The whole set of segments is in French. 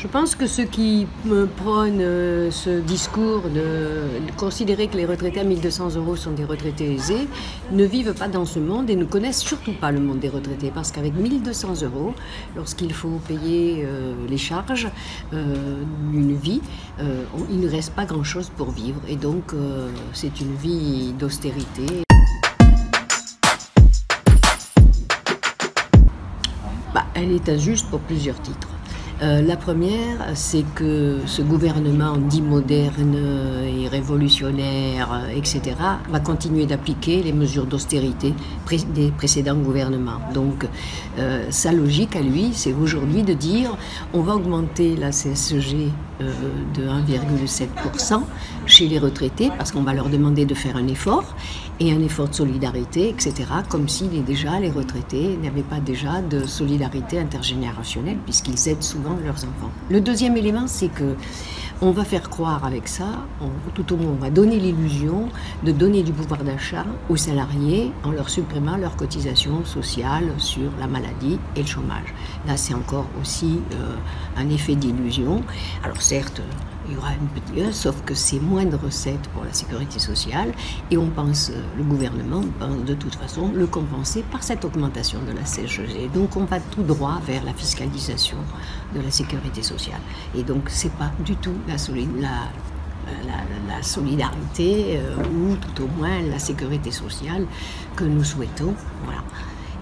Je pense que ceux qui prônent ce discours de considérer que les retraités à 1 200 € sont des retraités aisés ne vivent pas dans ce monde et ne connaissent surtout pas le monde des retraités. Parce qu'avec 1 200 €, lorsqu'il faut payer les charges d'une vie, il ne reste pas grand-chose pour vivre. Et donc, c'est une vie d'austérité. Elle est injuste pour plusieurs titres. La première, c'est que ce gouvernement dit moderne et révolutionnaire, etc., va continuer d'appliquer les mesures d'austérité des précédents gouvernements. Donc, sa logique à lui, c'est aujourd'hui de dire on va augmenter la CSG de 1,7% chez les retraités parce qu'on va leur demander de faire un effort et un effort de solidarité, etc., comme si les retraités n'avaient pas déjà de solidarité intergénérationnelle puisqu'ils aident souvent leurs enfants. Le deuxième élément, c'est que on va faire croire avec ça, tout au moins on va donner l'illusion de donner du pouvoir d'achat aux salariés en leur supprimant leurs cotisations sociales sur la maladie et le chômage. Là, c'est encore aussi un effet d'illusion. Alors certes, il y aura une petite, sauf que c'est moins de recettes pour la sécurité sociale et le gouvernement pense de toute façon le compenser par cette augmentation de la CSG. Donc on va tout droit vers la fiscalisation de la sécurité sociale. Et donc c'est pas du tout la solidarité ou tout au moins la sécurité sociale que nous souhaitons. Voilà.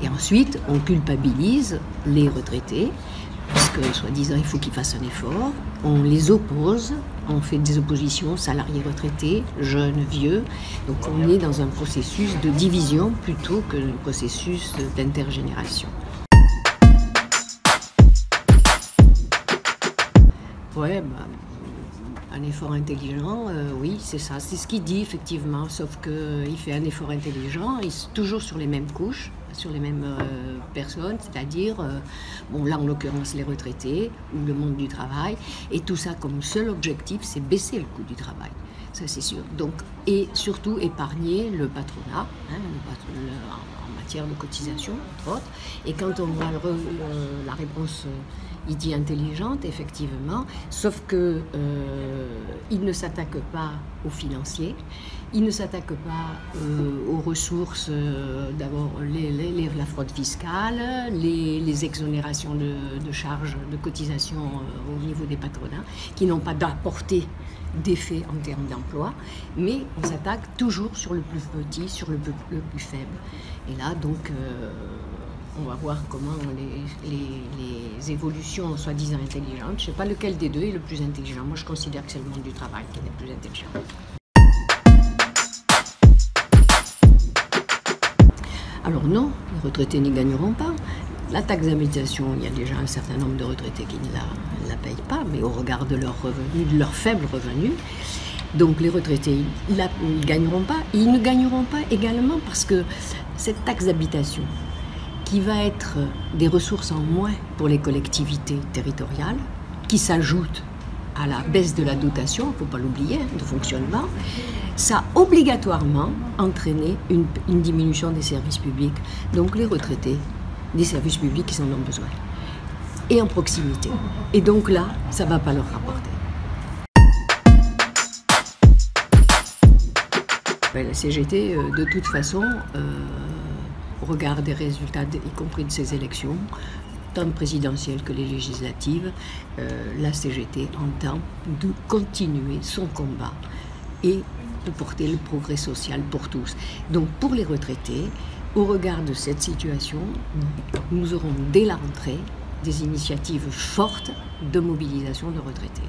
Et ensuite, on culpabilise les retraités puisque, soi-disant, il faut qu'ils fassent un effort. On les oppose, on fait des oppositions salariés-retraités, jeunes, vieux. Donc on est dans un processus de division plutôt que un processus d'intergénération. Ouais, un effort intelligent, oui, c'est ça. C'est ce qu'il dit, effectivement, sauf qu'il fait un effort intelligent, toujours sur les mêmes couches, sur les mêmes personnes, c'est-à-dire, là en l'occurrence les retraités ou le monde du travail, et tout ça comme seul objectif, c'est baisser le coût du travail, ça c'est sûr. Donc, et surtout épargner le patronat, en matière de cotisation, entre autres. Et quand on voit la réponse, il dit intelligente, effectivement, sauf que il ne s'attaque pas aux financiers, il ne s'attaque pas aux ressources, d'abord la fraude fiscale, les exonérations de charges, de cotisations au niveau des patronats, qui n'ont pas d'apportée d'effet en termes d'emploi, mais on s'attaque toujours sur le plus petit, sur le plus faible. Et là, donc, on va voir comment les évolutions soi-disant intelligentes, je ne sais pas lequel des deux est le plus intelligent. Moi, je considère que c'est le monde du travail qui est le plus intelligent. Alors non, les retraités n'y gagneront pas. La taxe d'habitation, il y a déjà un certain nombre de retraités qui ne la payent pas, mais au regard de leurs revenus, de leurs faibles revenus. Donc les retraités, ils ne gagneront pas. Ils ne gagneront pas également parce que cette taxe d'habitation, qui va être des ressources en moins pour les collectivités territoriales, qui s'ajoute à la baisse de la dotation, il ne faut pas l'oublier, de fonctionnement, ça a obligatoirement entraîné une diminution des services publics. Donc les retraités, des services publics, ils en ont besoin. Et en proximité. Et donc là, ça ne va pas leur rapporter. La CGT, de toute façon, au regard des résultats, y compris de ces élections, tant présidentielles que les législatives, la CGT entend de continuer son combat et de porter le progrès social pour tous. Donc pour les retraités, au regard de cette situation, nous aurons dès la rentrée des initiatives fortes de mobilisation de retraités.